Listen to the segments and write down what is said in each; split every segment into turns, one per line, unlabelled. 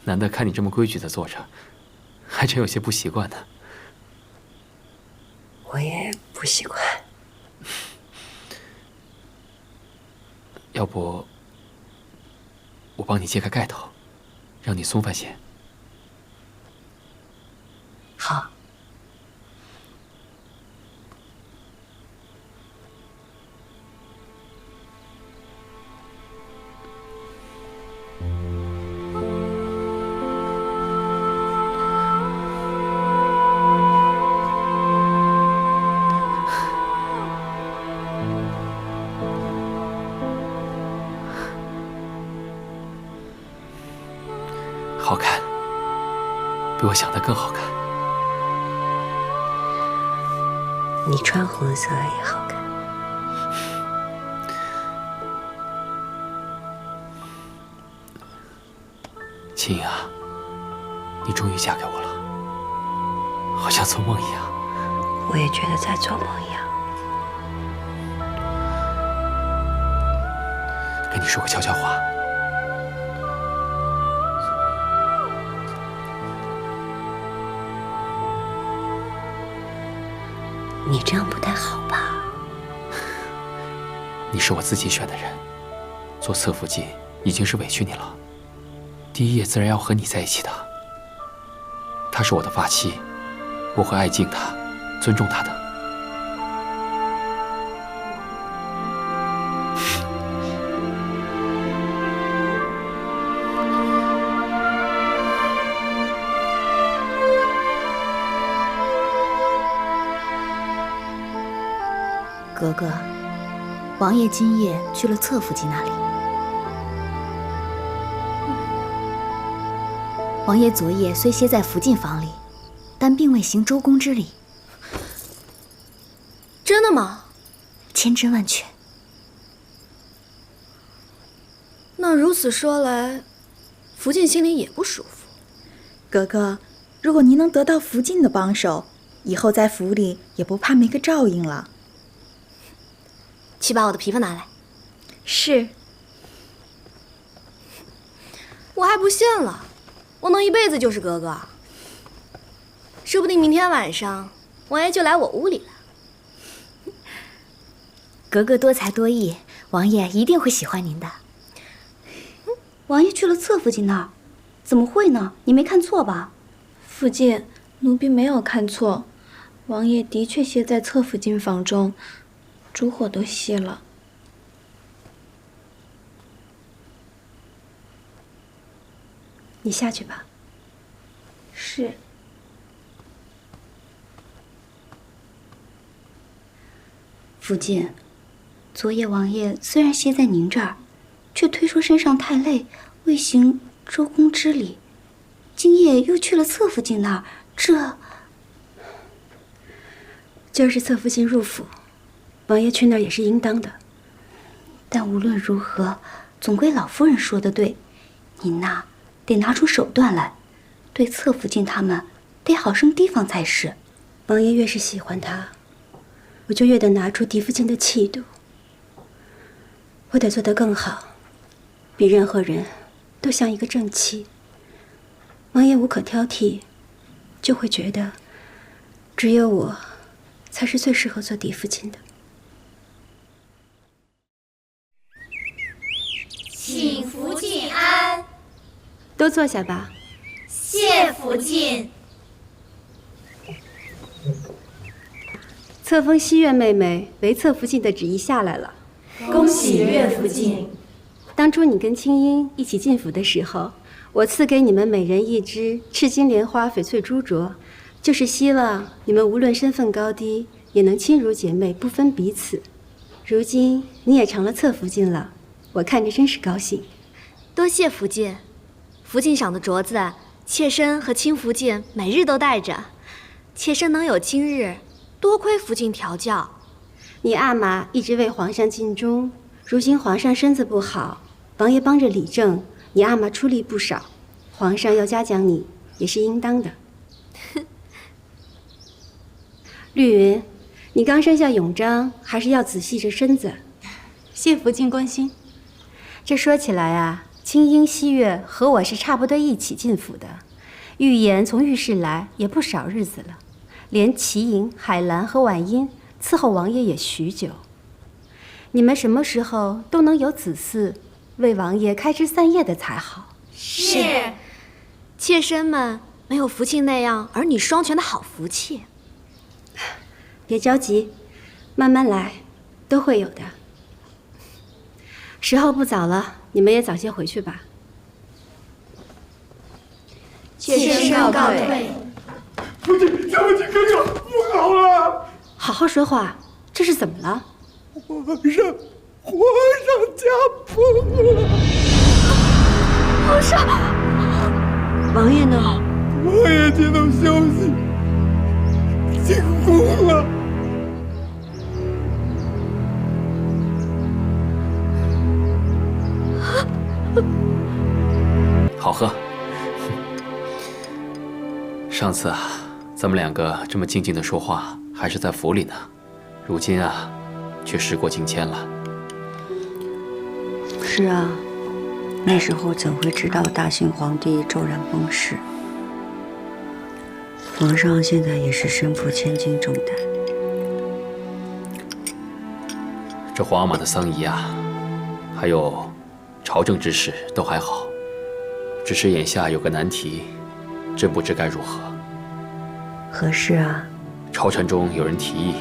难得看你这么规矩的坐着，还真有些不习惯呢。
我也不习惯。
要不，我帮你揭开盖头，让你松泛些。
好。
好看，比我想的更好看。
你穿红色也好看。
青莹啊，你终于嫁给我了，好像做梦一样。
我也觉得在做梦一样。
跟你说个悄悄话。
你这样不太好吧？
你是我自己选的人，做侧福晋已经是委屈你了。第一夜自然要和你在一起的。她是我的发妻，我会爱敬她，尊重她的。
格格，王爷今夜去了侧福晋那里。王爷昨夜虽歇在福晋房里，但并未行周公之礼。
真的吗？
千真万确。
那如此说来，福晋心里也不舒服。
格格，如果您能得到福晋的帮手，以后在府里也不怕没个照应了。
去把我的皮肤拿来。
是。
我还不信了，我能一辈子就是格格。说不定明天晚上王爷就来我屋里了。
格格多才多艺，王爷一定会喜欢您的。
王爷去了侧福晋那儿，怎么会呢？你没看错吧？
福晋，奴婢没有看错，王爷的确歇在侧福晋房中。烛火都熄了。
你下去吧。
是。
福晋，昨夜王爷虽然歇在您这儿，却推说身上太累，未行周公之礼。今夜又去了侧福晋那儿，
就是侧福晋入府。王爷去那儿也是应当的，
但无论如何，总归老夫人说的对，您呐得拿出手段来，对侧福晋他们得好生提防才是。
王爷越是喜欢他，我就越得拿出嫡福晋的气度。我得做得更好，比任何人都像一个正妻。王爷无可挑剔，就会觉得只有我才是最适合做嫡福晋的。
请福晋安。
都坐下吧。
谢福晋。
册封西苑妹妹为侧福晋的旨意下来了，
恭喜岳福晋。
当初你跟青音一起进府的时候，我赐给你们每人一支赤金莲花翡翠珠镯，就是希望你们无论身份高低，也能亲如姐妹，不分彼此。如今你也成了侧福晋了，我看着真是高兴。
多谢福晋，福晋赏的镯子，妾身和亲福晋每日都戴着。妾身能有今日，多亏福晋调教。
你阿玛一直为皇上尽忠，如今皇上身子不好，王爷帮着理政，你阿玛出力不少，皇上要嘉奖你也是应当的。绿云，你刚生下永璋，还是要仔细着身子。
谢福晋关心。
这说起来啊，
青樱、西月和我是差不多一起进府的，玉颜从御史来也不少日子了，连齐莹、海兰和婉音伺候王爷也许久。你们什么时候都能有子嗣，为王爷开枝散叶的才好。
是，妾身们没有福庆那样儿女双全的好福气。
别着急，慢慢来，都会有的。时候不早了，你们也早些回去吧。
妾身告退。
父亲，小母亲哥哥不好了！
好好说话，这是怎么了？
皇上驾崩了！
皇上，王爷呢？
王爷接到消息，进宫了。
好喝。上次啊，咱们两个这么静静的说话，还是在府里呢。如今啊，却时过境迁了。
是啊，那时候怎会知道大清皇帝骤然崩逝？皇上现在也是身负千斤重担。
这皇阿玛的丧仪啊，还有朝政之事都还好，只是眼下有个难题，真不知该如何。
何事啊？
朝臣中有人提议，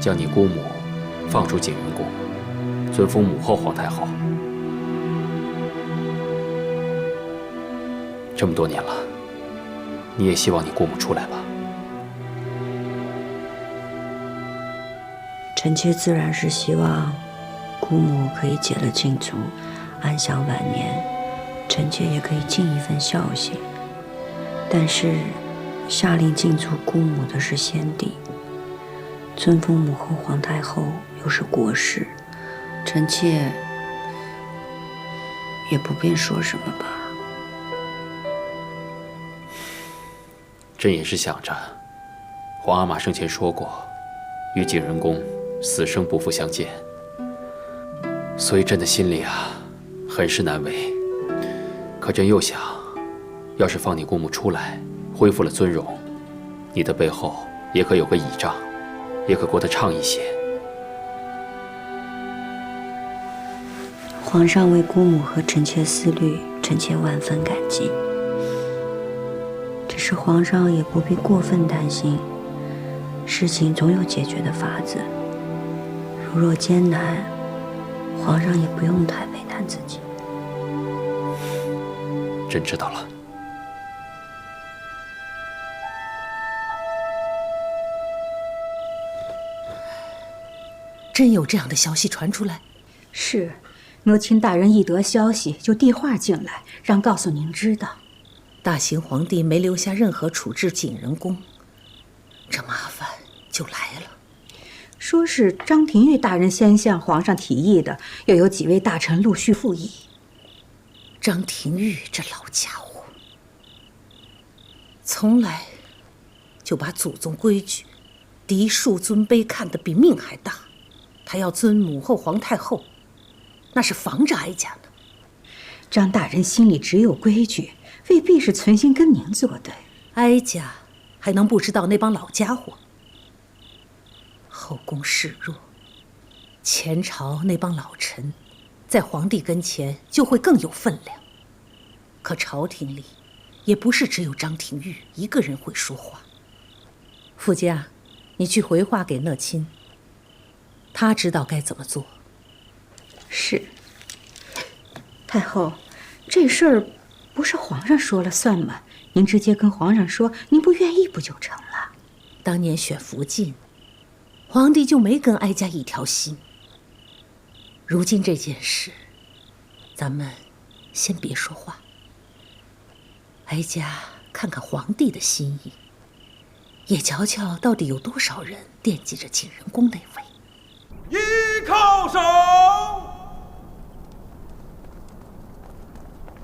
将你姑母放出景仁宫，尊封母后皇太后。这么多年了，你也希望你姑母出来吧？
臣妾自然是希望姑母可以解了禁足，安享晚年，臣妾也可以尽一份孝心。但是下令禁足姑母的是先帝，尊封母后皇太后又是国事，臣妾也不便说什么吧。
朕也是想着，皇阿玛生前说过，与景仁宫死生不复相见，所以朕的心里啊，很是难为。可朕又想，要是放你姑母出来，恢复了尊荣，你的背后也可有个倚仗，也可过得畅一些。
皇上为姑母和臣妾思虑，臣妾万分感激。只是皇上也不必过分担心，事情总有解决的法子。如若艰难，皇上也不用太为难自己。
朕知道了。
真有这样的消息传出来？
是，母亲大人一得消息就递话进来，让告诉您知道。
大行皇帝没留下任何处置景仁宫，这麻烦就来了。
说是张廷玉大人先向皇上提议的，又有几位大臣陆续附议。
张廷玉这老家伙，从来就把祖宗规矩、嫡庶尊卑看得比命还大。他要尊母后皇太后，那是防着哀家呢。
张大人心里只有规矩，未必是存心跟您作对。
哀家还能不知道那帮老家伙？后宫势弱，前朝那帮老臣在皇帝跟前就会更有分量。可朝廷里也不是只有张廷玉一个人会说话。傅家，你去回话给讷亲，他知道该怎么做。
是。太后，这事儿不是皇上说了算吗？您直接跟皇上说，您不愿意不就成了？
当年选福晋，皇帝就没跟哀家一条心。如今这件事，咱们先别说话。哀家看看皇帝的心意，也瞧瞧到底有多少人惦记着景仁宫那位。
一靠手，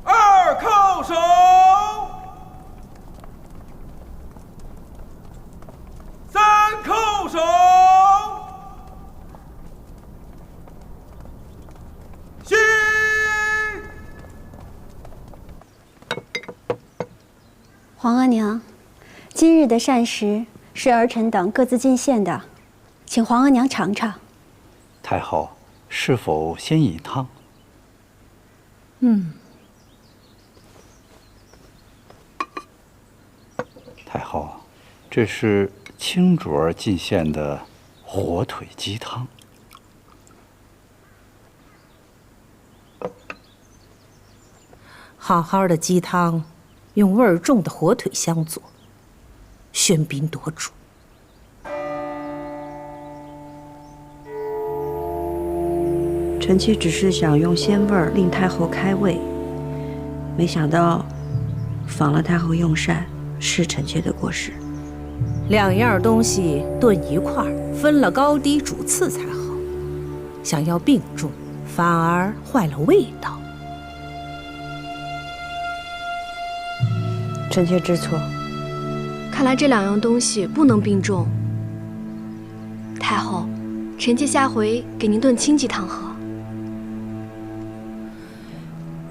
二靠手，三靠手，心
皇额娘，今日的膳食是儿臣等各自进献的，请皇额娘尝尝。
太后，是否先饮汤？太后，这是清主儿进献的火腿鸡汤。
好好的鸡汤，用味儿重的火腿相佐，喧宾夺主。
臣妾只是想用鲜味儿令太后开胃，没想到访了太后用膳，是臣妾的过失。
两样东西炖一块儿，分了高低主次才好。想要并重，反而坏了味道。
臣妾知错。
看来这两样东西不能并重。太后，臣妾下回给您炖清鸡汤喝。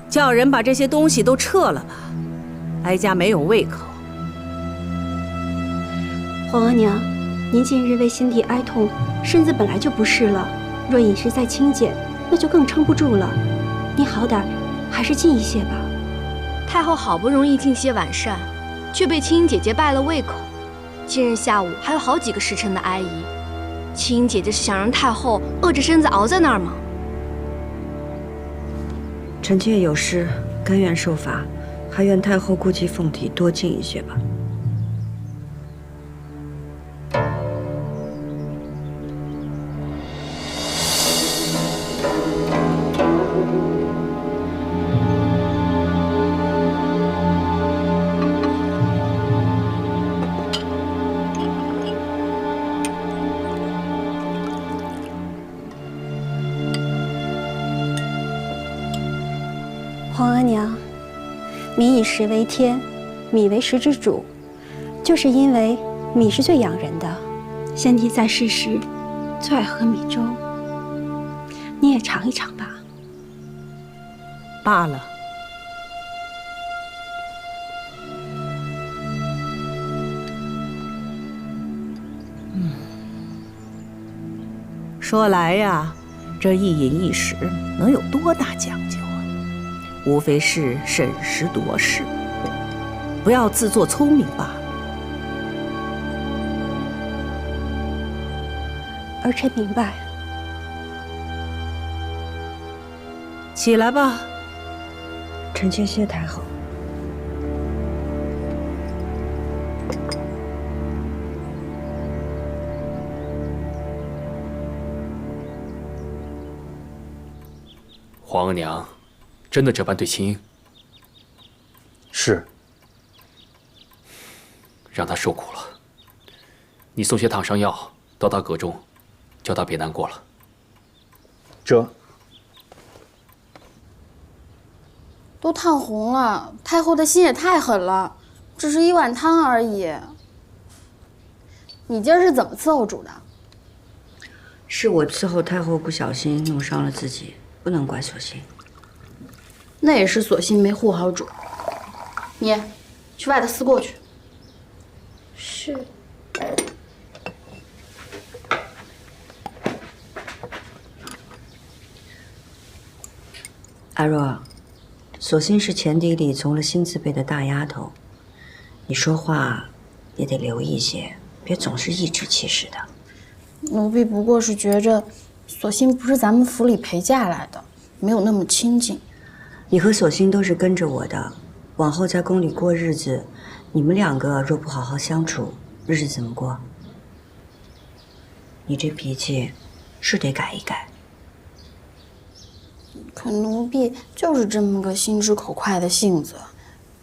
叫人把这些东西都撤了吧，哀家没有胃口。
皇额娘，您近日为心底哀痛，身子本来就不适了，若饮食再清简，那就更撑不住了。您好歹还是禁一些吧。
太后好不容易进些晚膳，却被青音姐姐败了胃口。今日下午还有好几个时辰的哀仪，青音姐姐是想让太后饿着身子熬在那儿吗？
臣妾有失，甘愿受罚，还愿太后顾及凤体，多进一些吧。
皇额娘，民以食为天，米为食之主，就是因为米是最养人的。先帝在世时最爱喝米粥，你也尝一尝吧。
罢了。说来呀，这一饮一食能有多大讲究？无非是审时度势，不要自作聪明罢了。
儿臣明白。
起来吧。
臣妾谢太后。
皇额娘真的这般对青音？
是。
让她受苦了。你送些烫伤药到她阁中，叫她别难过了。
这
都烫红了，太后的心也太狠了，只是一碗汤而已。你今儿是怎么伺候煮的？
是我伺候太后不小心弄伤了自己，不能怪索性。
那也是索性没护好煮。你去外头思过去。
是。
阿若，索性是前邸里从了新字辈的大丫头，你说话也得留意些，别总是颐指气使的。
奴婢不过是觉着，索性不是咱们府里陪嫁来的，没有那么亲近。
你和索性都是跟着我的，往后在宫里过日子，你们两个若不好好相处，日子怎么过？你这脾气是得改一改。
可奴婢就是这么个心直口快的性子，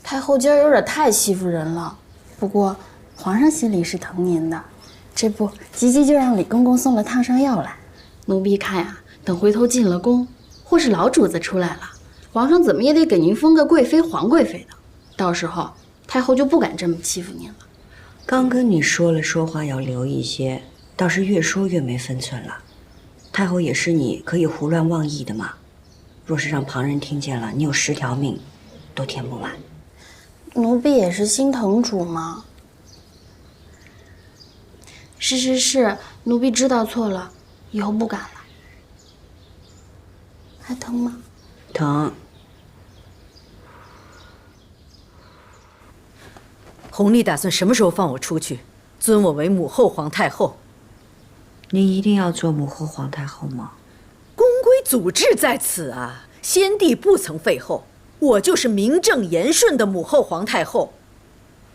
太后今儿有点太欺负人了。不过皇上心里是疼您的，这不急急就让李公公送了烫伤药来。奴婢看呀，等回头进了宫，或是老主子出来了，皇上怎么也得给您封个贵妃、皇贵妃的，到时候太后就不敢这么欺负您了。
刚跟你说了，说话要留一些，倒是越说越没分寸了。太后也是你可以胡乱妄议的嘛，若是让旁人听见了，你有10条命都填不完。
奴婢也是心疼主嘛。是，奴婢知道错了，以后不敢了。还疼吗？
疼。
弘历打算什么时候放我出去，尊我为母后皇太后？
你一定要做母后皇太后吗？
宫规祖制在此啊，先帝不曾废后，我就是名正言顺的母后皇太后，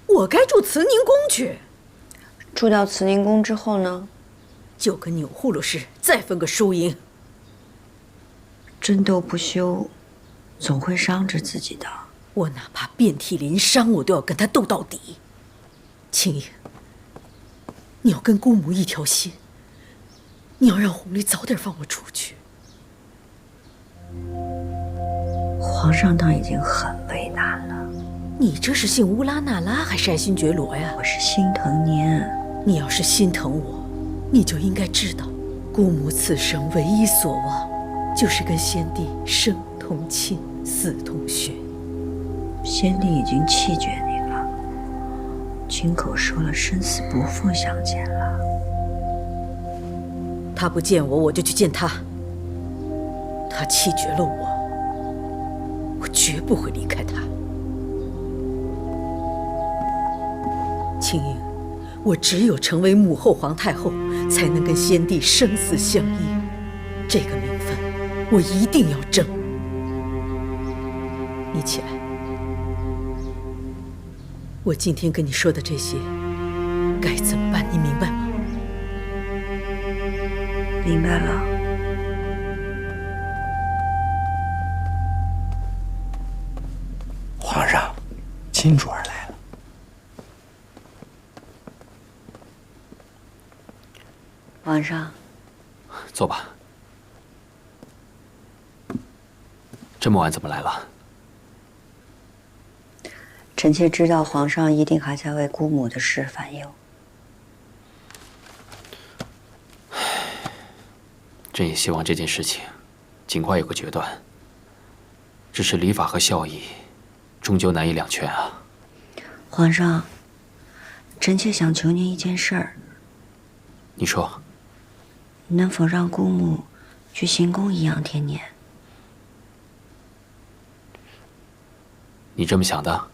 我该住慈宁宫去。
住到慈宁宫之后呢？
就跟钮祜禄似，再分个输赢。
争斗不休，总会伤着自己的。
我哪怕遍体鳞伤，我都要跟他斗到底。青莹，你要跟姑母一条心，你要让弘历早点放我出去。
皇上倒已经很为难了。
你这是姓乌拉那拉还是爱新觉罗呀？
我是心疼您。
你要是心疼我，你就应该知道，姑母此生唯一所望，就是跟先帝生同亲，死同穴。
先帝已经弃绝您了，亲口说了生死不复相见了。
他不见我，我就去见他。他弃绝了我，我绝不会离开他。青莹，我只有成为母后皇太后，才能跟先帝生死相依。这个名分，我一定要争。你起来。我今天跟你说的这些，该怎么办？你明白吗？
明白了。
皇上，金主儿来了。
皇上，
坐吧。这么晚怎么来了？
臣妾知道皇上一定还在为姑母的事烦忧。
朕也希望这件事情尽快有个决断。只是礼法和孝义，终究难以两全啊。
皇上，臣妾想求您一件事儿。
你说。
能否让姑母去行宫颐养天年？
你这么想的？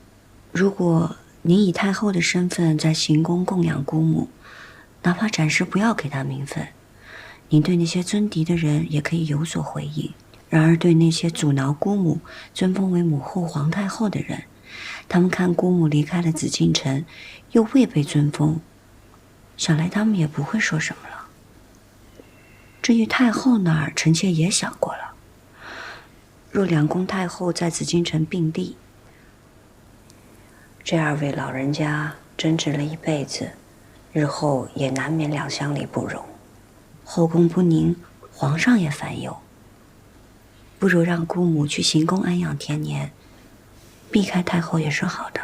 如果您以太后的身份在行宫供养姑母，哪怕暂时不要给她名分，您对那些尊嫡的人也可以有所回应。然而对那些阻挠姑母尊封为母后皇太后的人，他们看姑母离开了紫禁城，又未被尊封，想来他们也不会说什么了。至于太后那儿，臣妾也想过了。若两宫太后在紫禁城并立，这二位老人家争执了一辈子，日后也难免两相里不容，后宫不宁，皇上也烦忧。不如让姑母去行宫安养天年，避开太后也是好的。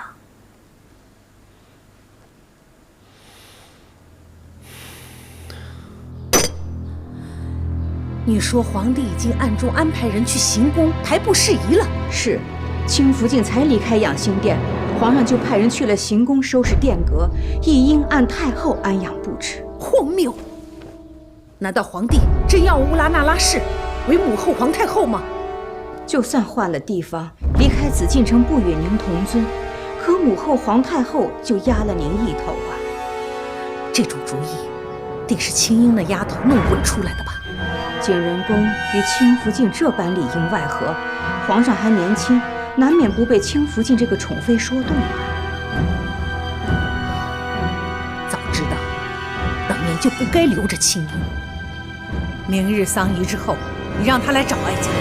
你说皇帝已经暗中安排人去行宫排布事宜了？
是，清福晋才离开养心殿，皇上就派人去了行宫收拾殿阁，亦应按太后安养布置。
荒谬！难道皇帝真要乌拉那拉氏为母后皇太后吗？
就算换了地方，离开紫禁城不与您同尊，可母后皇太后就压了您一头啊！
这种主意，定是青樱那丫头弄混出来的吧？
景仁宫与清福晋这般里应外合，皇上还年轻，难免不被清福晋这个宠妃说动啊。
早知道，当年就不该留着青樱。明日丧仪之后，你让她来找哀家。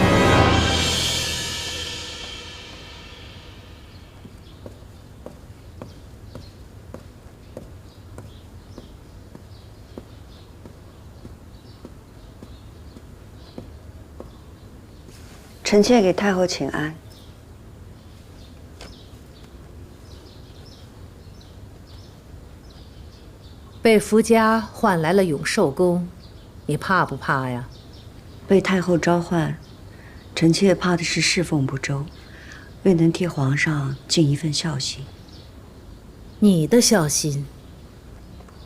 臣妾给太后请安。
被福家唤来了永寿宫，你怕不怕呀？
被太后召唤，臣妾怕的是侍奉不周。未能替皇上尽一份孝心。
你的孝心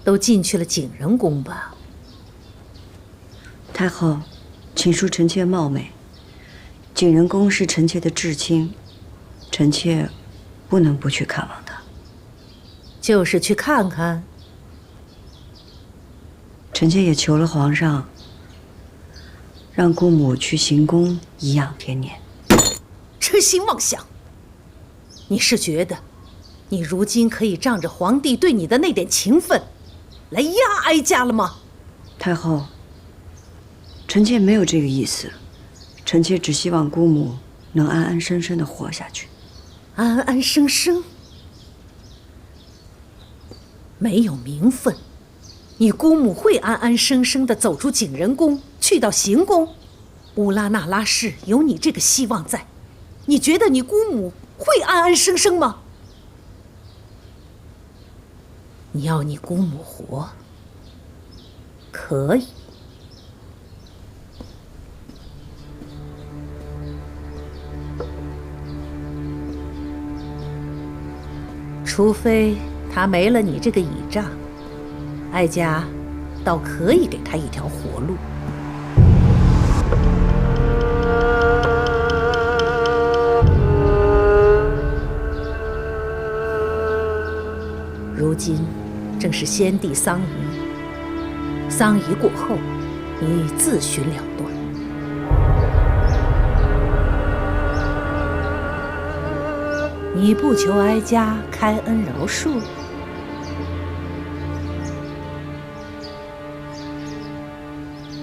都进去了景仁宫吧？
太后，请恕臣妾冒昧，景仁宫是臣妾的至亲，臣妾不能不去看望他。
就是去看看。
臣妾也求了皇上，让姑母去行宫颐养天年。
痴心妄想！你是觉得，你如今可以仗着皇帝对你的那点情分，来压哀家了吗？
太后，臣妾没有这个意思，臣妾只希望姑母能安安生生地活下去。
安安生生？没有名分，你姑母会安安生生地走出景仁宫，去到行宫？乌拉那拉氏有你这个希望在，你觉得你姑母会安安生生吗？你要你姑母活，可以。除非他没了你这个倚仗，哀家倒可以给他一条活路。如今正是先帝丧仪，丧仪过后，你自寻了断。你不求哀家开恩饶恕？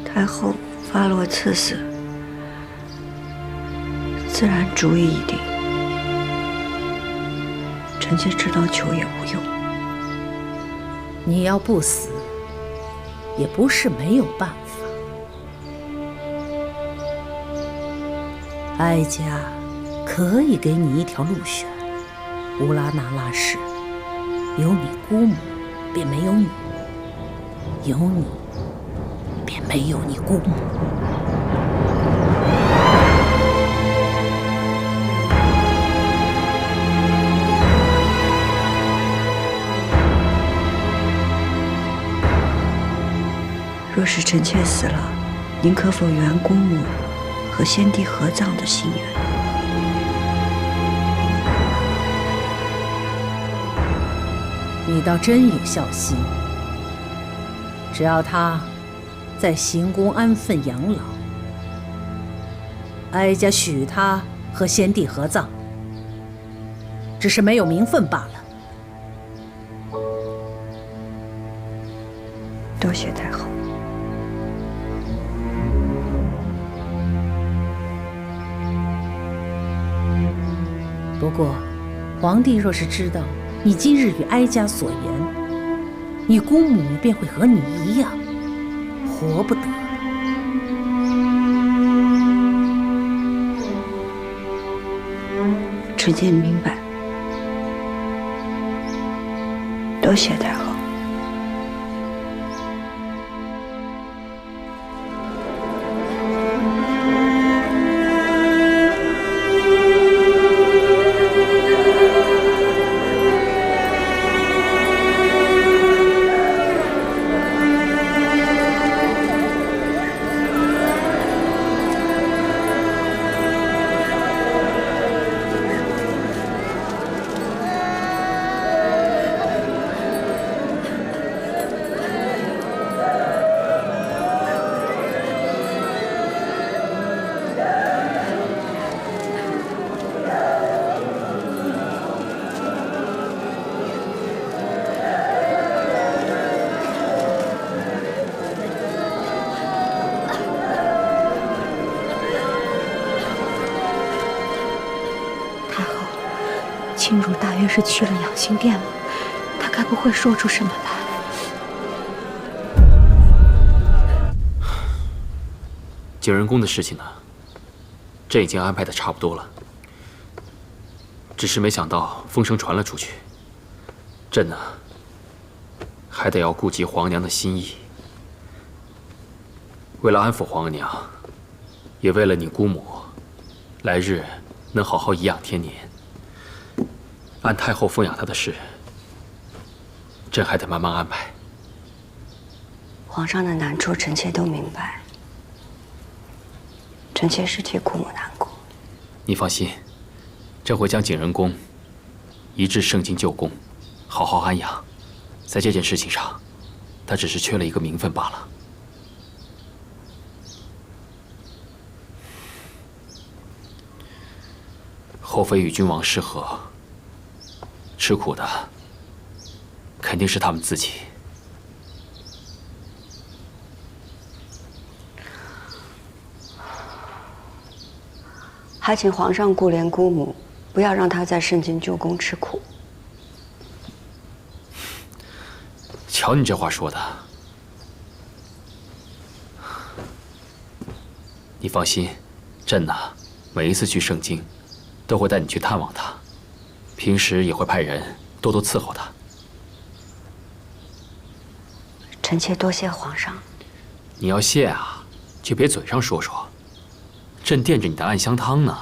太后发落赐死，自然主意已定。臣妾知道求也无用。
你要不死，也不是没有办法。哀家可以给你一条路选。乌拉那拉氏，有你姑母，便没有你；有你，便没有你姑母。
若是臣妾死了，您可否圆姑母和先帝合葬的心愿？
你倒真有孝心。只要他在行宫安分养老，哀家许他和先帝合葬，只是没有名分罢了。
多谢太后。
不过，皇帝若是知道你今日与哀家所言，你姑母便会和你一样，活不得。
臣妾明白，多谢太后。
青如大约是去了养心殿了，他该不会说出什么来。
景仁宫的事情呢，朕已经安排的差不多了，只是没想到风声传了出去，朕呢还得要顾及皇娘的心意。为了安抚皇娘，也为了你姑母，来日能好好颐养天年，按太后奉养他的事，朕还得慢慢安排。
皇上的难处，臣妾都明白。臣妾是替姑母难过。
你放心，朕会将景仁宫移至圣经旧宫，好好安养。在这件事情上，他只是缺了一个名分罢了。后妃与君王失和，吃苦的肯定是他们自己。
还请皇上顾怜姑母，不要让她在圣经旧宫吃苦。
瞧你这话说的，你放心，朕呐，每一次去圣经，都会带你去探望她，平时也会派人多多伺候她。
臣妾多谢皇上。
你要谢啊，就别嘴上说说。朕惦着你的暗香汤呢，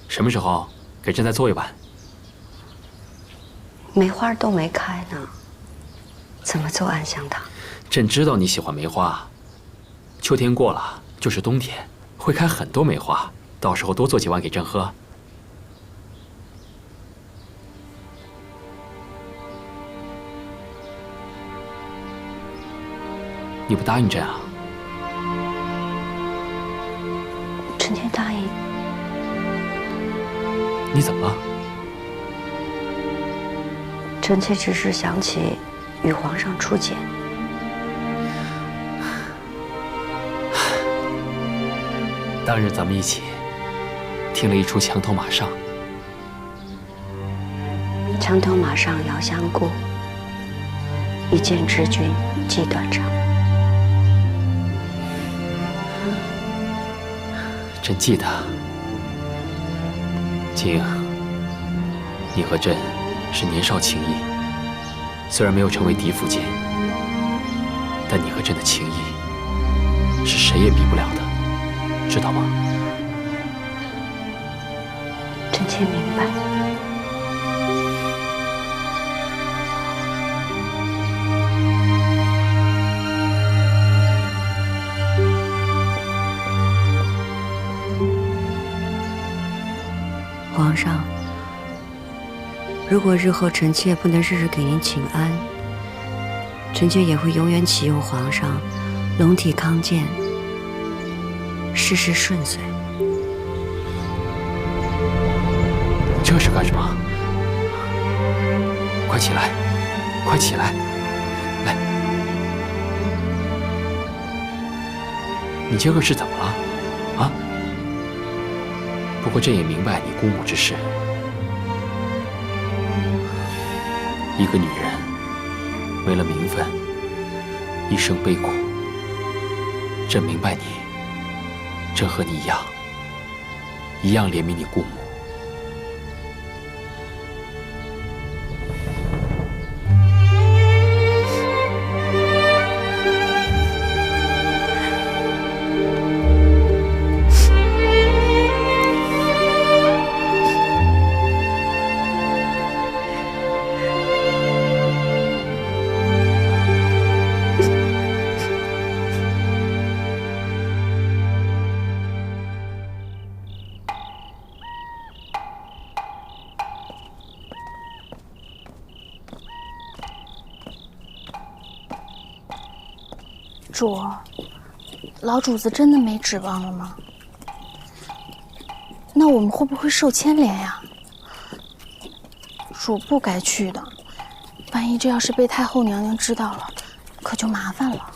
什么时候给朕再做一碗？
梅花都没开呢，怎么做暗香汤？
朕知道你喜欢梅花，秋天过了就是冬天，会开很多梅花，到时候多做几碗给朕喝。你不答应朕啊？
臣妾答应。
你怎么了？
臣妾只是想起与皇上初见。
当日咱们一起听了一出墙头马上。
墙头马上遥相顾，一见知君即断肠。
朕记得，景，你和朕是年少情谊，虽然没有成为嫡福晋，但你和朕的情谊是谁也比不了的，知道吗？
臣妾明白。皇上，如果日后臣妾不能日日给您请安，臣妾也会永远祈佑皇上龙体康健，事事顺遂。
这是干什么？快起来，快起来！来，你这个是怎么了？啊？不过朕也明白你姑母之事。一个女人为了名分，一生悲苦。朕明白你，朕和你一样怜悯你姑母。
主，老主子真的没指望了吗？那我们会不会受牵连呀？主不该去的，万一这要是被太后娘娘知道了，可就麻烦了。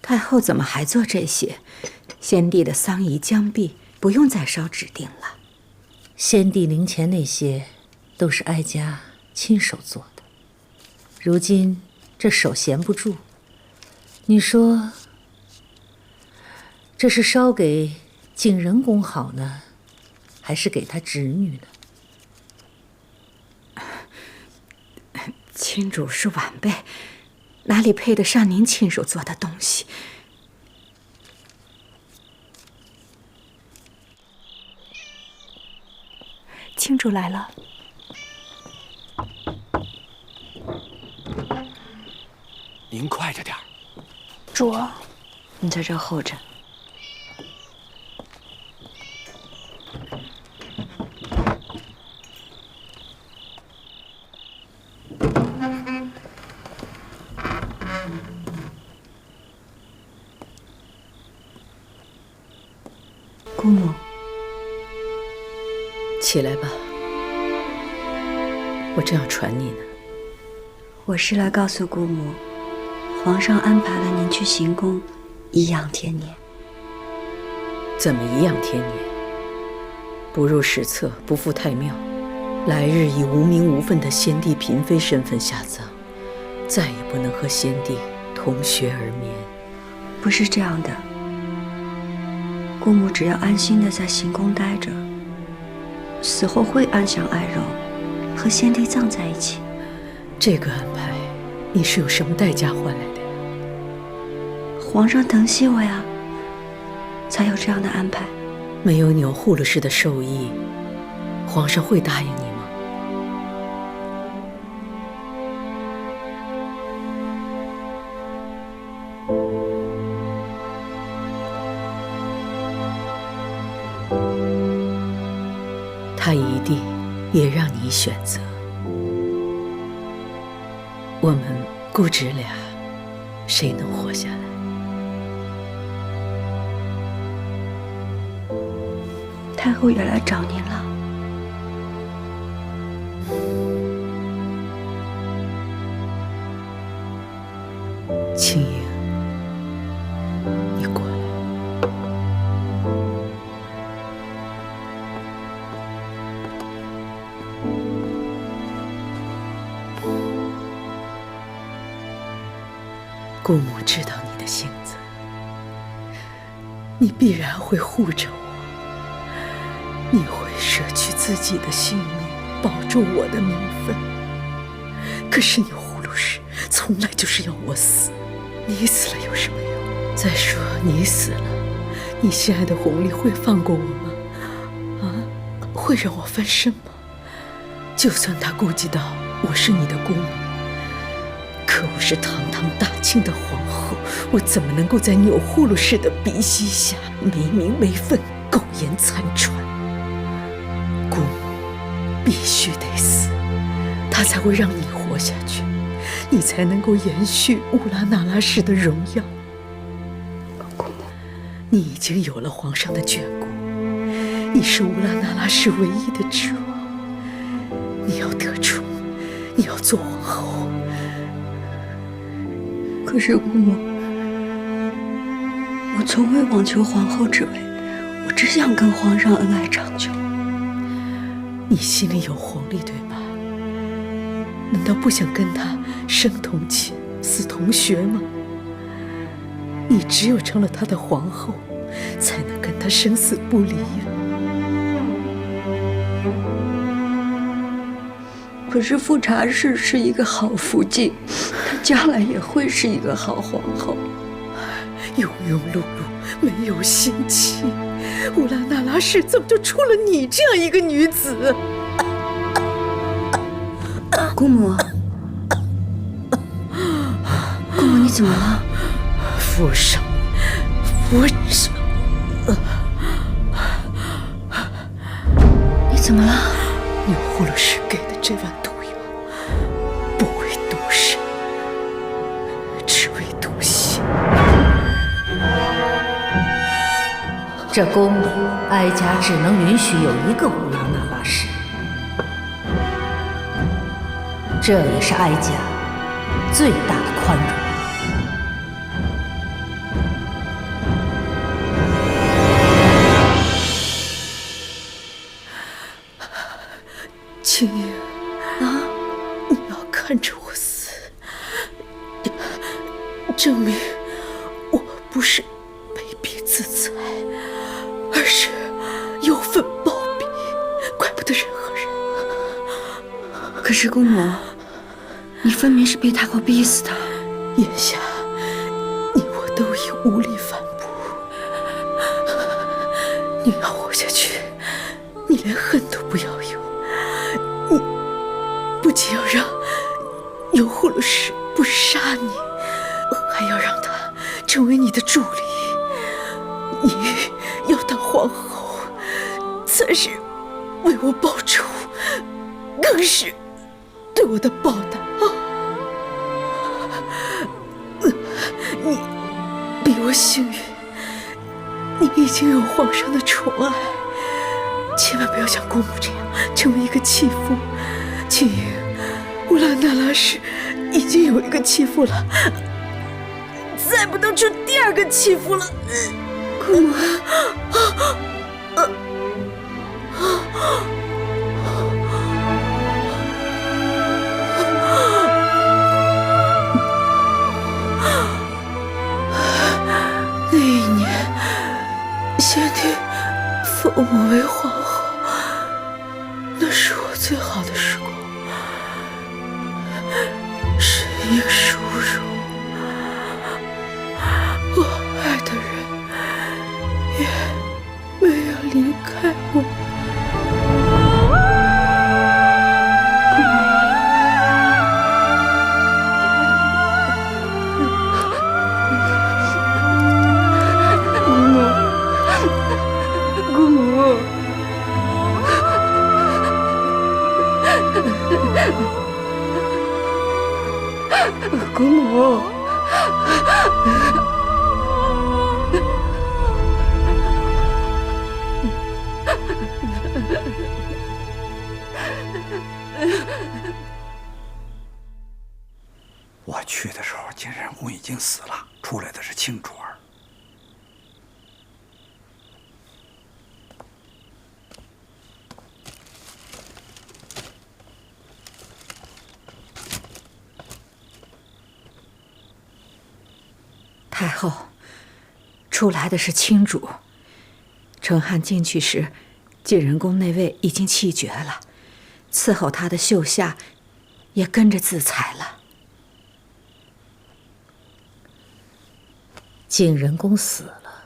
太后怎么还做这些？先帝的丧仪将毕，不用再烧纸锭了。
先帝灵前那些，都是哀家亲手做的。如今这手闲不住，你说这是烧给景仁公好呢，还是给他侄女呢？
亲主是晚辈，哪里配得上您亲手做的东西？亲主来了。
您快着点儿。
主儿，你在这候着。
姑母，
起来吧，我正要传你呢。
我是来告诉姑母，皇上安排了您去行宫颐养天年。
怎么颐养天年？不入史册，不赴太庙，来日以无名无分的先帝嫔妃身份下葬，再也不能和先帝同穴而眠。
不是这样的，姑母只要安心的在行宫待着，死后会安享爱肉，和先帝葬在一起。
这个安排，你是用什么代价换来的呀？
皇上疼惜我呀，才有这样的安排。
没有钮祜禄氏的授意，皇上会答应你吗？他一定也让你选择。我们姑侄俩，谁能活下来？
太后也来找您了。
青莹，你过来。姑母知道你的性子，你必然会护着我，你会舍去自己的性命，保住我的名分。可是钮祜禄氏从来就是要我死，你死了有什么用？再说你死了，你心爱的弘历会放过我吗？会让我翻身吗？就算他顾及到我是你的姑母，可我是堂堂大清的皇后，我怎么能够在钮祜禄氏的鼻息下没名没分、苟延残喘？姑母必须得死，他才会让你活下去，你才能够延续乌拉那拉氏的荣耀。姑母，你已经有了皇上的眷顾，你是乌拉那拉氏唯一的指望。你要得宠，你要做皇后。
可是姑母，我从未妄求皇后之位，我只想跟皇上恩爱长久。
你心里有弘历，对吧？难道不想跟他生同寝，死同穴吗？你只有成了他的皇后，才能跟他生死不离呀。
可是富察氏是一个好福晋，她将来也会是一个好皇后。
庸庸碌碌，没有心气，乌拉那拉氏怎么就出了你这样一个女子？
姑母，姑母，你怎么了？
福生，福生，
你怎么了？
钮祜禄氏给的这碗毒药，不为毒身，只为毒心。这宫里，哀家只能允许有一个乌拉那拉氏，这也是哀家最大的宽容。青莹啊，你要看着我死，证明我不是卑鄙自裁，而是有份报比，怪不得任何人。
可是姑母，你分明是被太后逼死的。
眼下，你我都已无力反驳。你要活下去，你连恨都不要有。你不仅要让有护了氏不杀你，还要让他成为你的助理。你要当皇后，才是为我报仇，更是对我的报答啊！你比我幸运，你已经有皇上的宠爱，千万不要像姑母这样成为一个弃妇。青莹，乌拉那拉氏已经有一个弃妇了，再不能出第二个弃妇了。
姑母，
那一年，先帝封我为皇后，那是我最好的时光，身应殊荣。我爱的人也没有离开我。
姑母，
我去的时候，金山公已经死了，出来的是青竹儿。
太后，出来的是青主。成汉进去时，晋仁公那位已经气绝了，伺候他的秀夏也跟着自裁了。
晋仁公死了，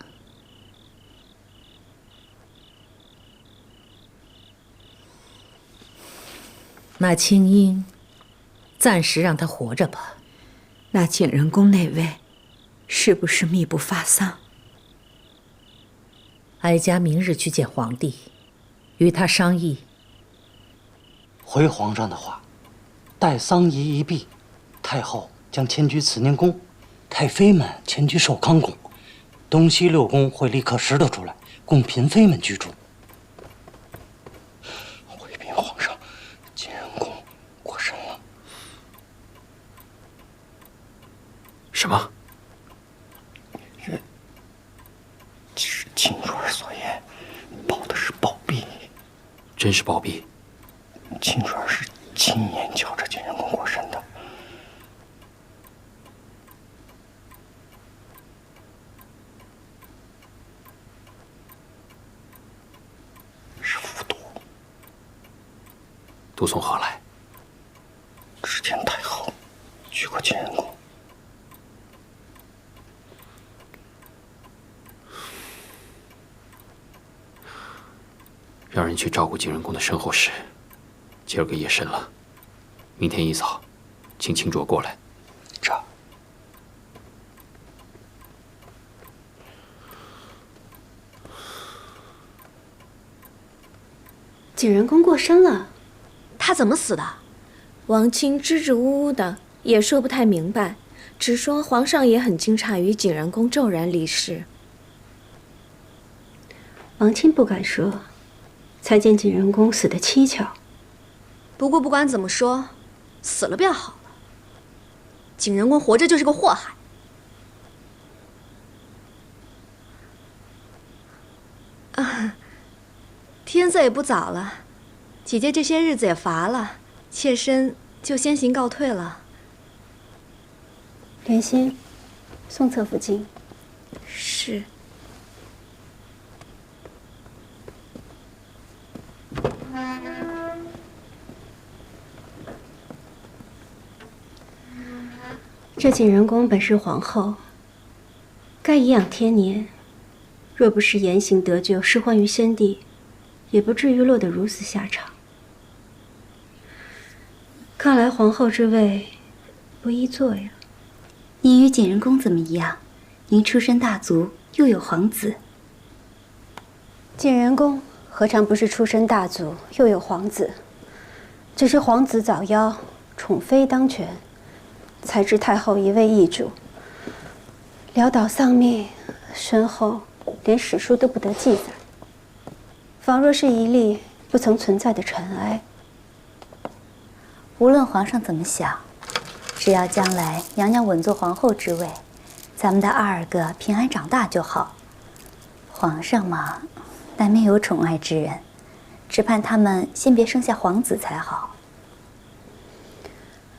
那青樱，暂时让他活着吧。
那晋仁公那位，是不是秘不发丧？
哀家明日去见皇帝，与他商议。
回皇上的话，待丧仪一毕，太后将迁居慈宁宫，太妃们迁居寿康宫，东西6宫会立刻拾掇出来，供嫔妃们居住。回禀皇上，晋仁公过身了。
什么？
这是秦主儿所言，保的是宝璧。
真是宝璧？
秦主儿是亲眼瞧着晋仁公过身的。是服毒。
毒从何来？
之前太后去过晋仁公。
让人去照顾晋仁公的身后事。今儿个夜深了，明天一早，请青卓过来。
这。
晋仁公过身了，
他怎么死的？
王清支支吾吾的，也说不太明白，只说皇上也很惊诧于晋仁公骤然离世。
王清不敢说，才见晋仁公死得蹊跷。
不过不管怎么说，死了便好了。晋仁公活着就是个祸害。啊，天色也不早了，姐姐这些日子也乏了，妾身就先行告退了。
莲心，送侧福晋。
是。
这景仁宫本是皇后，该颐养天年。若不是言行得救，失欢于先帝，也不至于落得如此下场。看来皇后之位不易做呀。
您与景仁宫怎么一样？您出身大族，又有皇子。
景仁宫何尝不是出身大族，又有皇子？只是皇子早夭，宠妃当权，才知太后一位易主，潦倒丧命，身后连史书都不得记载，仿若是一粒不曾存在的尘埃。
无论皇上怎么想，只要将来娘娘稳坐皇后之位，咱们的2个平安长大就好。皇上嘛，难免有宠爱之人，只盼他们先别生下皇子才好。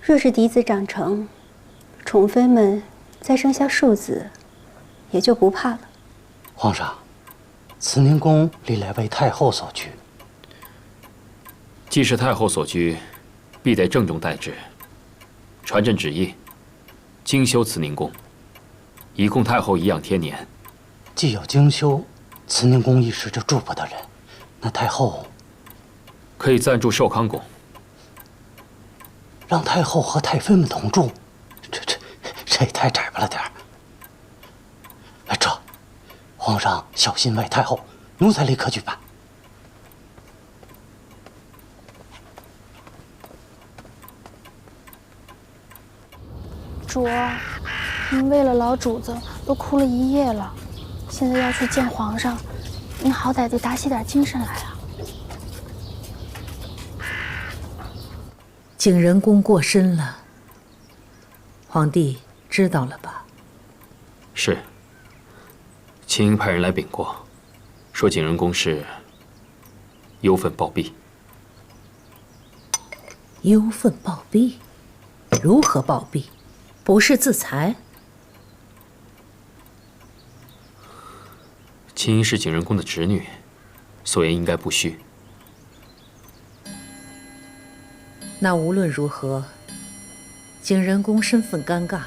若是嫡子长成，宠妃们再生下庶子，也就不怕了。
皇上，慈宁宫历来为太后所居，
既是太后所居，必得郑重待之。传朕旨意，精修慈宁宫，以供太后颐养天年。
既有精修慈宁宫一时就住不得人，那太后
可以暂住寿康宫。
让太后和太妃们同住，这也太窄巴了点儿。这，皇上小心外太后，奴才立刻去办。
主啊，您为了老主子都哭了1夜了，现在要去见皇上，您好歹得打起点精神来啊！
景仁宫过身了，皇帝知道了吧？
是。卿派人来禀过，说景仁宫是忧愤暴毙。
忧愤暴毙？如何暴毙？不是自裁？
卿是景仁宫的侄女，所言应该不虚。
那无论如何，景仁宫身份尴尬，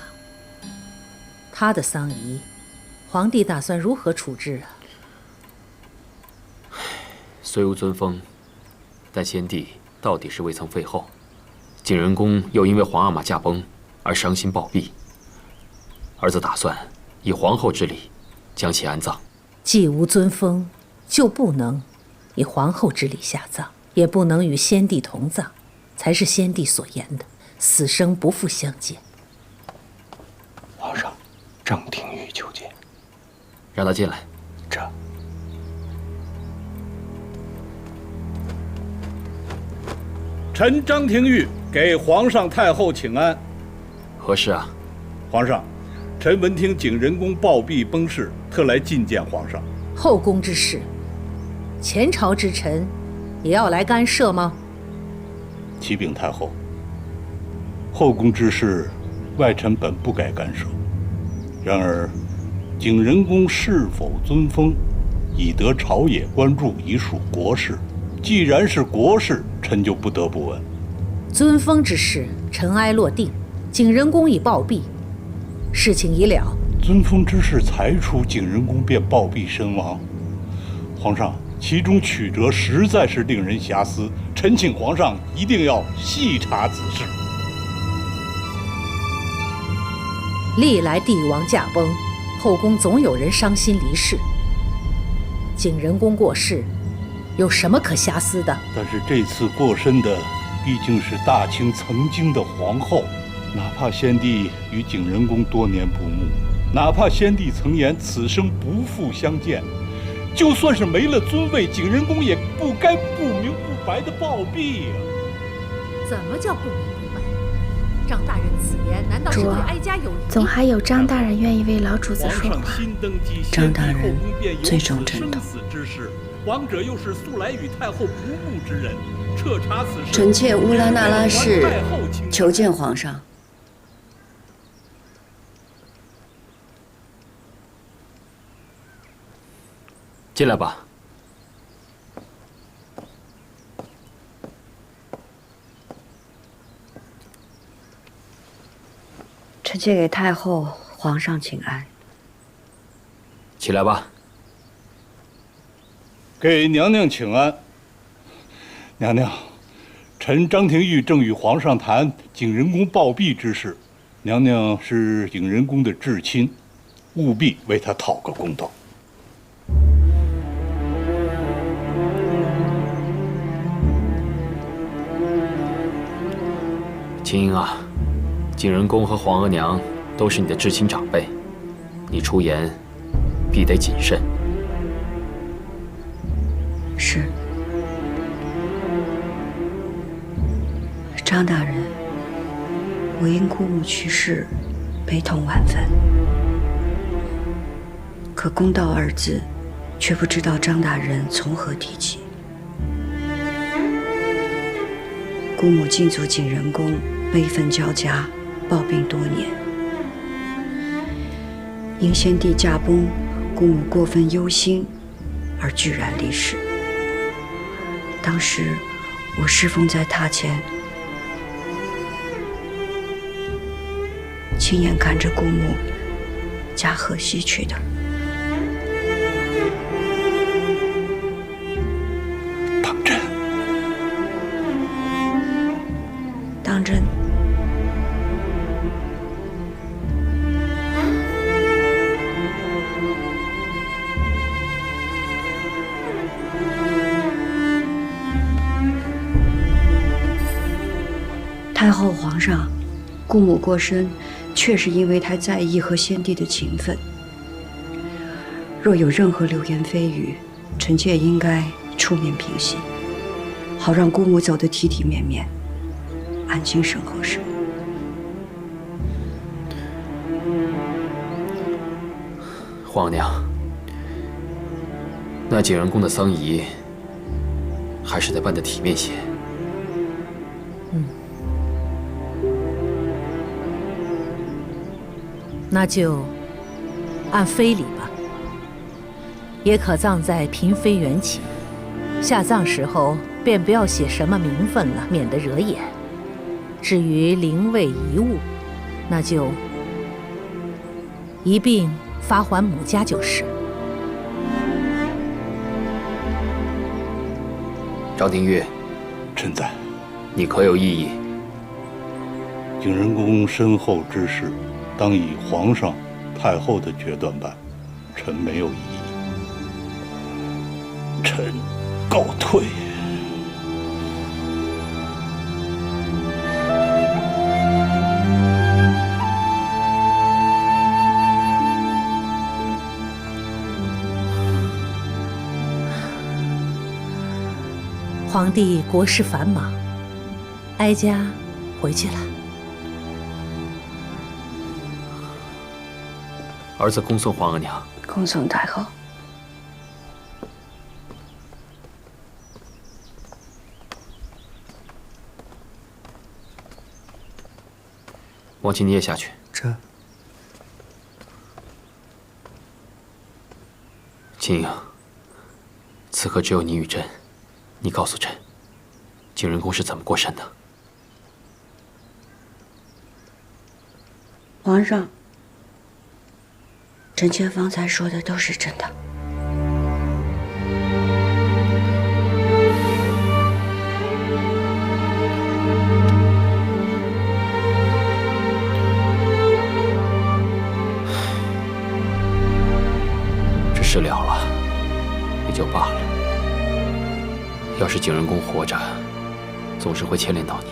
他的丧仪，皇帝打算如何处置啊？
虽无尊封，但先帝到底是未曾废后，景仁宫又因为皇阿玛驾崩而伤心暴毙，儿子打算以皇后之礼将其安葬。
既无尊封，就不能以皇后之礼下葬，也不能与先帝同葬，才是先帝所言的死生不复相见。
皇上，张廷玉求见。
让他进来。
这。
臣张廷玉给皇上太后请安。
何事啊？
皇上，臣闻听景仁宫暴毙崩逝，特来觐见皇上。
后宫之事，前朝之臣也要来干涉吗？
启禀太后，后宫之事，外臣本不该干涉。然而，景仁宫是否尊封，已得朝野关注，已属国事。既然是国事，臣就不得不问。
尊封之事，尘埃落定，景仁宫已暴毙，事情已了。
尊封之事才出，景仁宫便暴毙身亡。皇上，其中曲折实在是令人遐思，臣请皇上一定要细查此事。
历来帝王驾崩，后宫总有人伤心离世。景仁宫过世，有什么可遐思的？
但是这次过身的毕竟是大清曾经的皇后，哪怕先帝与景仁宫多年不睦，哪怕先帝曾言此生不复相见，就算是没了尊位，景仁宫也不该不明不白的暴毙呀！
怎么叫不明不白？张大人此言难道是对哀家有疑？
总还有张大人愿意为老主子说话。
张大人最重朕的。
王者又是素来与太后不睦之人，彻查此事。
臣妾乌拉那拉氏求见皇上。
进来吧。
臣妾给太后、皇上请安。
起来吧。
给娘娘请安。娘娘，臣张廷玉正与皇上谈景仁宫暴毙之事，娘娘是景仁宫的至亲，务必为他讨个公道。
青英啊，景仁宫和皇额娘都是你的至亲长辈，你出言必得谨慎。
是。张大人，我因姑母去世，悲痛万分。可公道二字，却不知道张大人从何提起。姑母进足景仁宫，悲愤交加，抱病多年。因先帝驾崩，姑母过分忧心，而居然离世。当时我侍奉在榻前，亲眼看着姑母驾鹤西去的。
当真？
当真。太后、皇上，姑母过身，确是因为太在意和先帝的情分。若有任何流言蜚语，臣妾应该出面平息，好让姑母走得体体面面，安心身后事。
皇娘，那景仁宫的丧仪还是得办得体面些。
那就按非礼吧，也可葬在嫔妃原寝。下葬时候便不要写什么名分了，免得惹眼。至于灵位遗物，那就一并发还母家就是。
张廷玉，
臣在。
你可有异议？
景仁宫身后之事，当以皇上、太后的决断办，臣没有异议。臣告退。
皇帝国事繁忙，哀家回去了。
儿子恭送皇额娘。
恭送太后。
王亲，你也下去。
这。
青英，此刻只有你与朕，你告诉朕，景仁宫是怎么过身的？
皇上，臣妾方才说的都是真的。
这事了了，也就罢了。要是景仁宫活着，总是会牵连到你。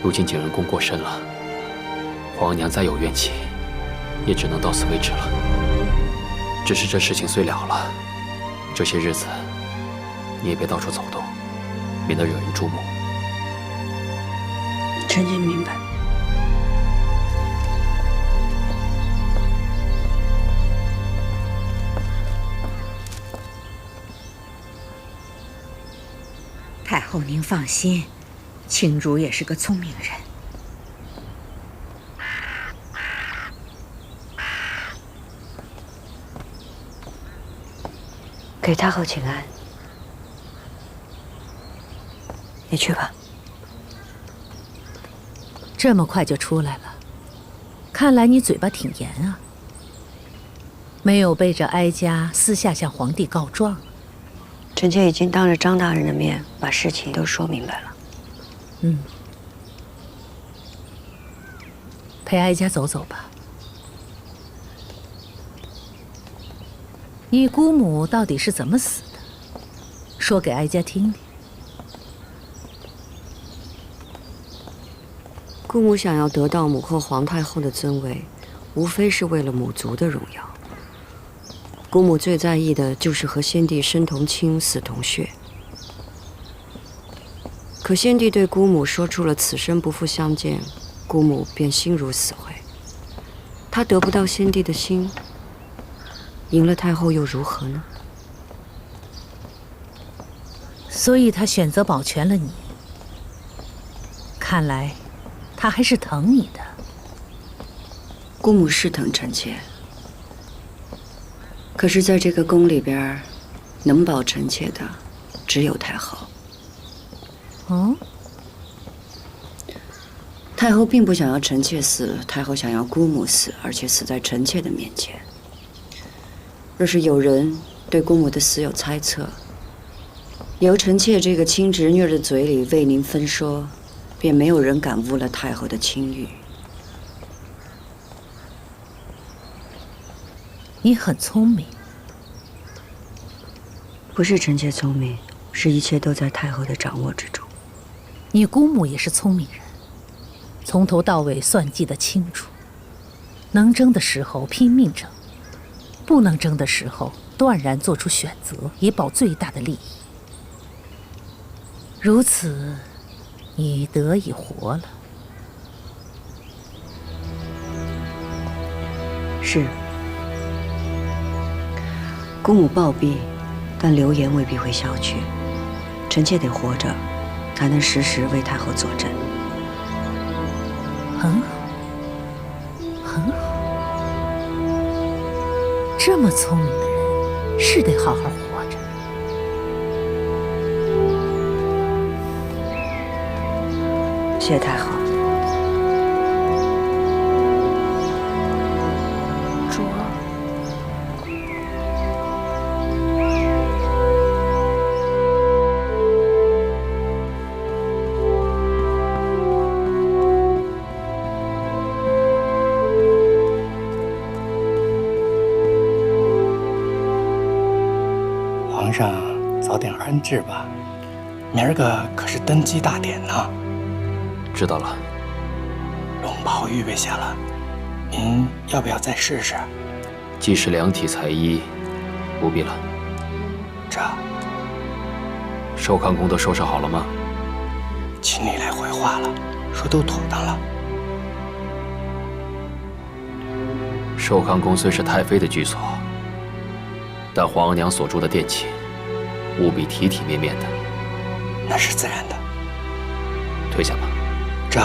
如今景仁宫过身了，皇额娘再有怨气，也只能到此为止了。只是这事情虽了了，这些日子你也别到处走动，免得惹人注目。
臣妾明白。
太后，您放心，青竹也是个聪明人。
给太后请安。你去吧。
这么快就出来了，看来你嘴巴挺严啊，没有背着哀家私下向皇帝告状。
臣妾已经当着张大人的面把事情都说明白了。
陪哀家走走吧。你姑母到底是怎么死的？说给哀家听听。
姑母想要得到母后皇太后的尊位，无非是为了母族的荣耀。姑母最在意的就是和先帝生同亲，死同血。可先帝对姑母说出了此生不复相见，姑母便心如死灰。她得不到先帝的心，赢了太后又如何呢？
所以她选择保全了你。看来她还是疼你的。
姑母是疼臣妾，可是在这个宫里边，能保臣妾的只有太后。太后并不想要臣妾死，太后想要姑母死，而且死在臣妾的面前。若是有人对姑母的死有猜测，由臣妾这个亲侄女的嘴里为您分说，便没有人敢污了太后的清誉。
你很聪明。
不是臣妾聪明，是一切都在太后的掌握之中。
你姑母也是聪明人，从头到尾算计得清楚，能争的时候拼命争，不能争的时候断然做出选择，以保最大的利益。如此，你得以活了。
是。姑母暴毙，但流言未必会消去。臣妾得活着，才能时时为太后坐镇。
很好，很好。这么聪明的人，是得好好活着。
谢太后。
主儿。
皇上早点安置吧，明儿个可是登基大典呢。
知道了。
龙袍预备下了，您要不要再试试？
既是量体裁衣，不必了。
这
寿康宫都收拾好了吗？
秦理来回话了，说都妥当了。
寿康宫虽是太妃的居所，但皇额娘所住的殿寝，务必体体面面的。
那是自然的。
退下吧。
这。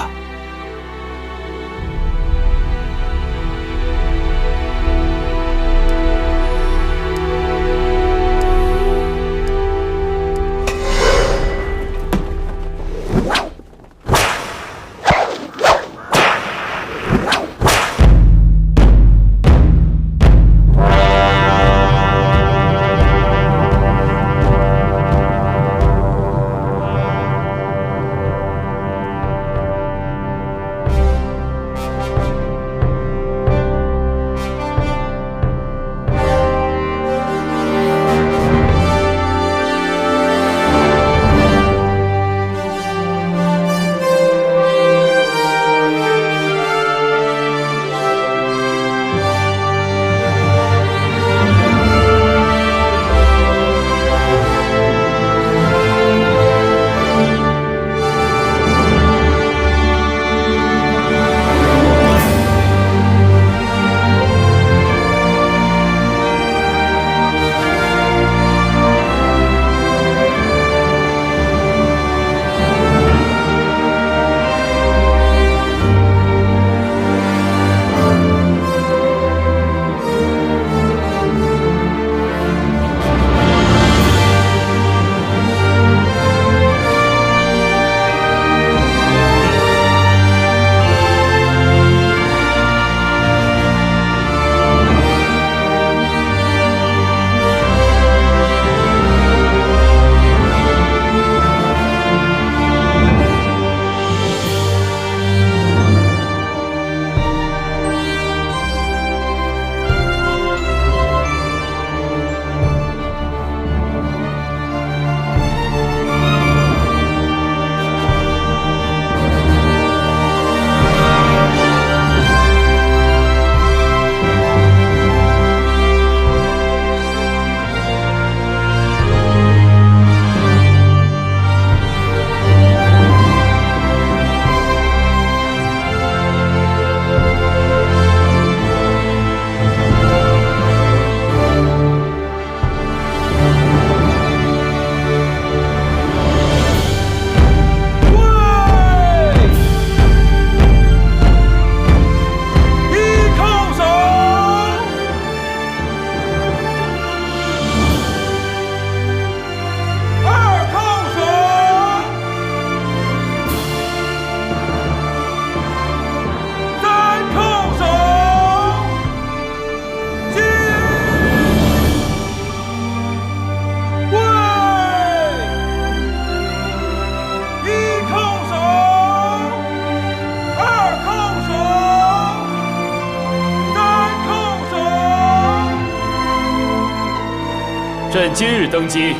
朕今日登基，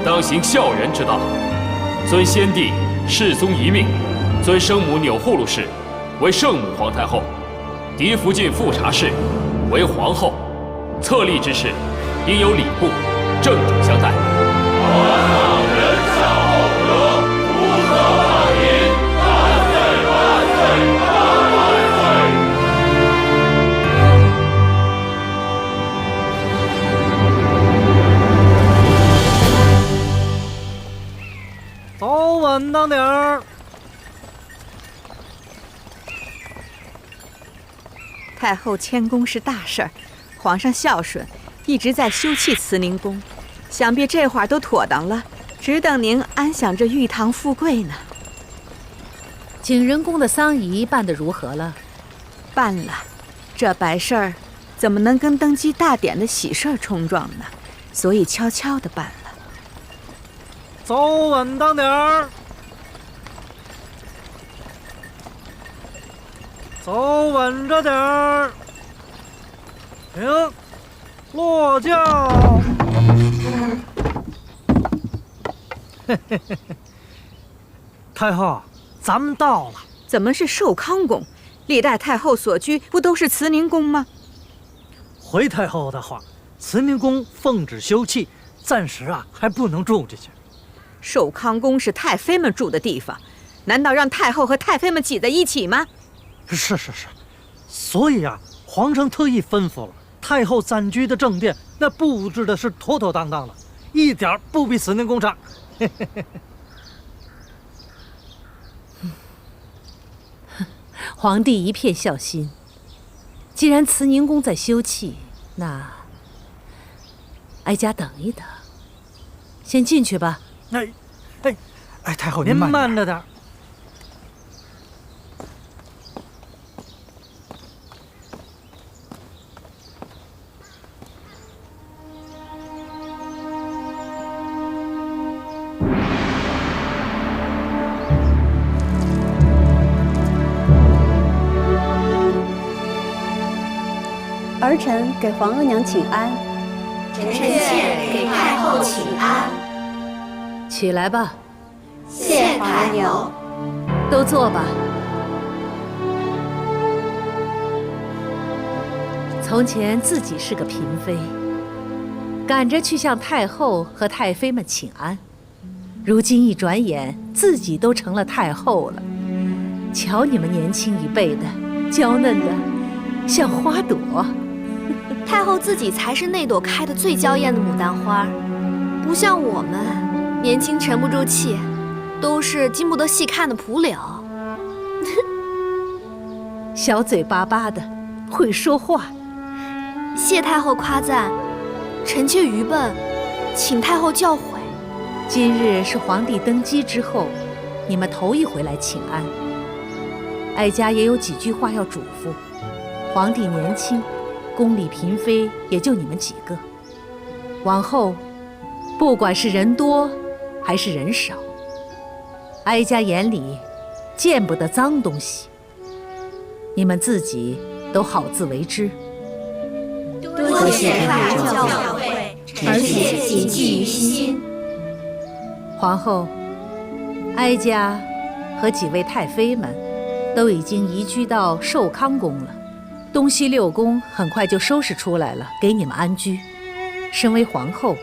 当行孝仁之道，尊先帝世宗遗命，尊生母钮祜禄氏为圣母皇太后，嫡福晋富察氏为皇后。册立之事，应有礼部，郑重相待。
走稳当点儿。
太后迁宫是大事儿，皇上孝顺，一直在修葺慈宁宫，想必这会儿都妥当了，只等您安享这玉堂富贵呢。
景仁宫的丧仪办得如何了？
办了，这白事儿怎么能跟登基大典的喜事儿冲撞呢？所以悄悄地办了。
走稳当点儿，走稳着点儿。停，落轿。太后，咱们到了。
怎么是寿康宫？历代太后所居不都是慈宁宫吗？
回太后的话，慈宁宫奉旨修葺，暂时还不能住进去。
寿康宫是太妃们住的地方，难道让太后和太妃们挤在一起吗？
是，所以皇上特意吩咐了，太后暂居的正殿那布置的是妥妥当当的，一点不比慈宁宫差。
皇帝一片孝心，既然慈宁宫在修葺，那哀家等一等，先进去吧。
太后您慢着点。
儿臣给皇额娘请安。
臣妾给太后请安。
起来吧。
谢太后。
都坐吧。从前自己是个嫔妃，赶着去向太后和太妃们请安，如今一转眼自己都成了太后了。瞧你们年轻一辈的，娇嫩的像花朵。
太后自己才是那朵开得最娇艳的牡丹花，不像我们年轻沉不住气，都是经不得细看的蒲柳。
小嘴巴巴的，会说话。
谢太后夸赞，臣妾愚笨，请太后教诲。
今日是皇帝登基之后，你们头一回来请安，哀家也有几句话要嘱咐。皇帝年轻，宫里嫔妃也就你们几个，往后不管是人多还是人少，哀家眼里见不得脏东西，你们自己都好自为之。
多谢太后教诲，臣妾谨记于心。
皇后，哀家和几位太妃们都已经移居到寿康宫了，东西六宫很快就收拾出来了，给你们安居。身为皇后，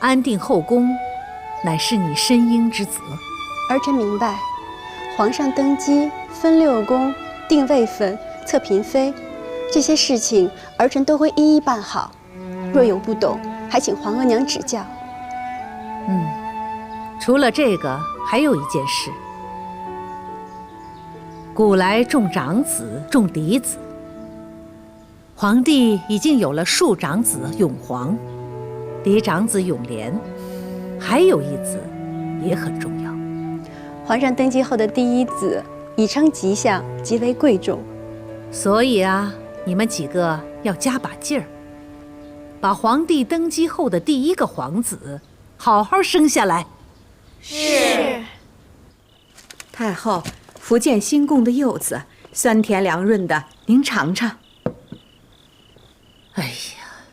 安定后宫乃是你身应之责。
儿臣明白，皇上登基分六宫、定位分、册嫔妃，这些事情儿臣都会一一办好。若有不懂，还请皇额娘指教。
除了这个，还有一件事。古来重长子，重嫡子。皇帝已经有了庶长子永璜，嫡长子永琏，还有一子也很重要。
皇上登基后的第一子已称吉祥，极为贵重。
所以你们几个要加把劲儿，把皇帝登基后的第一个皇子好好生下来。
是。
太后，福建新贡的柚子酸甜凉润的，您尝尝。
哎呀，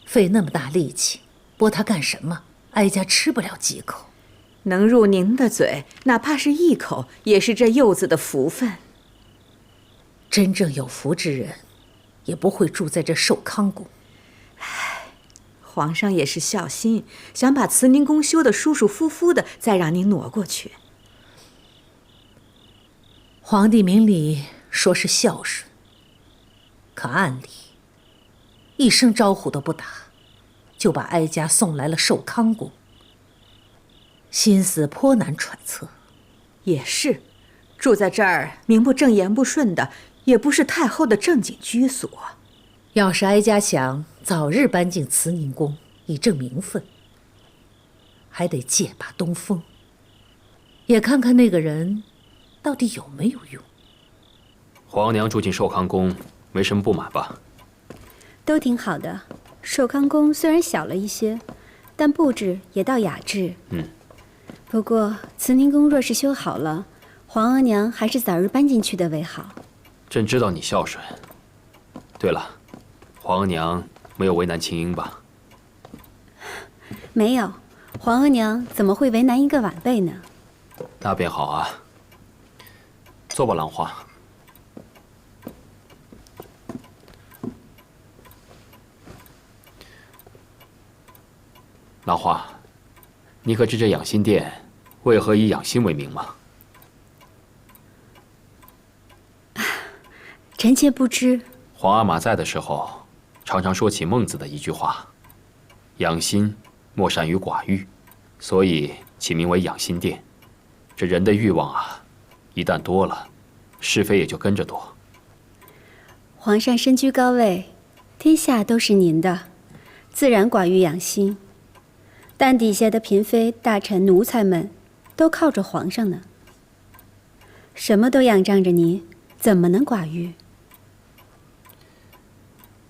费那么大力气，拨他干什么？哀家吃不了几口。
能入您的嘴，哪怕是一口，也是这幼子的福分。
真正有福之人，也不会住在这寿康宫。
皇上也是孝心，想把慈宁宫修得舒舒服服的，再让您挪过去。
皇帝明里说是孝顺，可暗里一声招呼都不打，就把哀家送来了寿康宫，心思颇难揣测。
也是，住在这儿名不正言不顺的，也不是太后的正经居所。
要是哀家想早日搬进慈宁宫以正名分，还得借把东风，也看看那个人到底有没有用。
皇娘住进寿康宫，没什么不满吧？
都挺好的。寿康宫虽然小了一些，但布置也倒雅致。不过慈宁宫若是修好了，皇额娘还是早日搬进去的为好。
朕知道你孝顺。对了，皇额娘没有为难青英吧？
没有，皇额娘怎么会为难一个晚辈呢？
那便好啊。坐吧，兰花。兰花，你可知这养心殿为何以养心为名吗？
臣妾不知。
皇阿玛在的时候，常常说起孟子的一句话：“养心莫善于寡欲”，所以起名为养心殿。这人的欲望啊，一旦多了，是非也就跟着多。
皇上身居高位，天下都是您的，自然寡欲养心。但底下的嫔妃、大臣、奴才们，都靠着皇上呢，什么都仰仗着您，怎么能寡欲？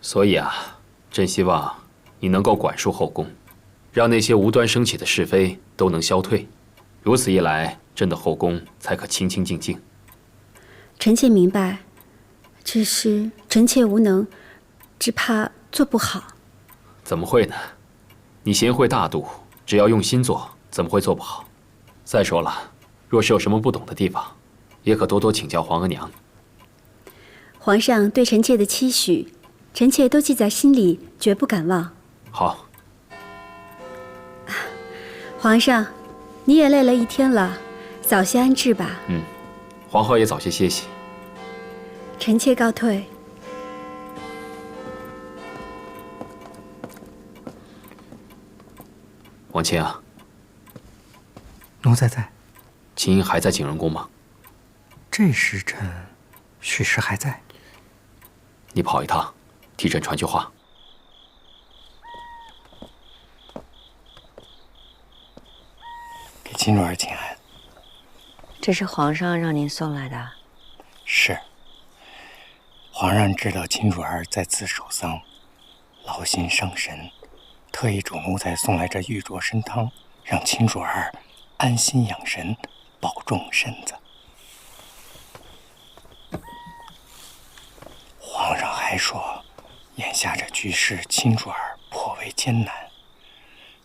所以啊，朕希望你能够管束后宫，让那些无端升起的是非都能消退。如此一来，朕的后宫才可清清静静。
臣妾明白，只是臣妾无能，只怕做不好。
怎么会呢？你贤惠大度，只要用心做，怎么会做不好？再说了，若是有什么不懂的地方，也可多多请教皇额娘。
皇上对臣妾的期许，臣妾都记在心里，绝不敢忘。
好。
皇上，你也累了一天了，早些安置吧。
皇后也早些歇息。
臣妾告退。
王卿啊，
奴才在。
青英还在景仁宫吗？
这时辰，许是还在。
你跑一趟，替朕传句话。
给金主儿请安。
这是皇上让您送来的。
是。皇上知道金主儿在此守丧，劳心伤神，特意嘱奴才送来这玉镯参汤，让金主儿安心养神，保重身子。皇上还说，眼下这局势，金主儿颇为艰难。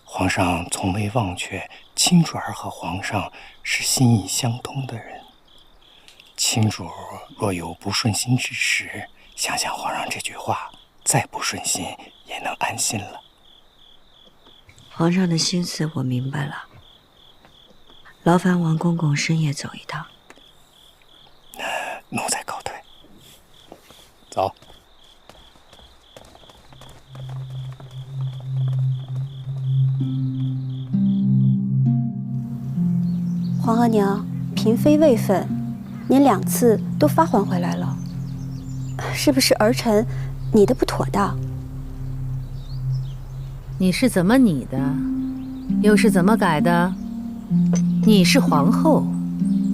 皇上从未忘却金主儿和皇上是心意相通的人。亲主若有不顺心之时，想想皇上这句话，再不顺心也能安心了。
皇上的心思我明白了，劳烦王公公深夜走一趟。
奴才告退。走。
皇额娘，嫔妃位分，您2次都发还回来了，是不是儿臣拟的不妥当？
你是怎么拟的，又是怎么改的？你是皇后，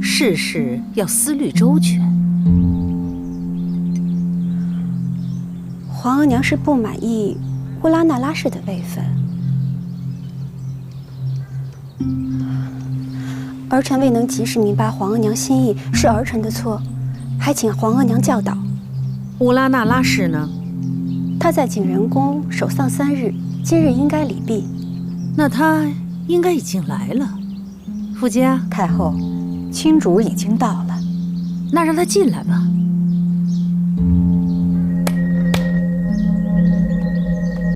事事要思虑周全。
皇额娘是不满意乌拉那拉氏的位分，儿臣未能及时明白皇额娘心意，是儿臣的错，还请皇额娘教导。
乌拉那拉氏呢？
她在景仁宫守丧3日，今日应该礼毕，
那他应该已经来了。傅家，
太后，青主已经到了，
那让他进来吧。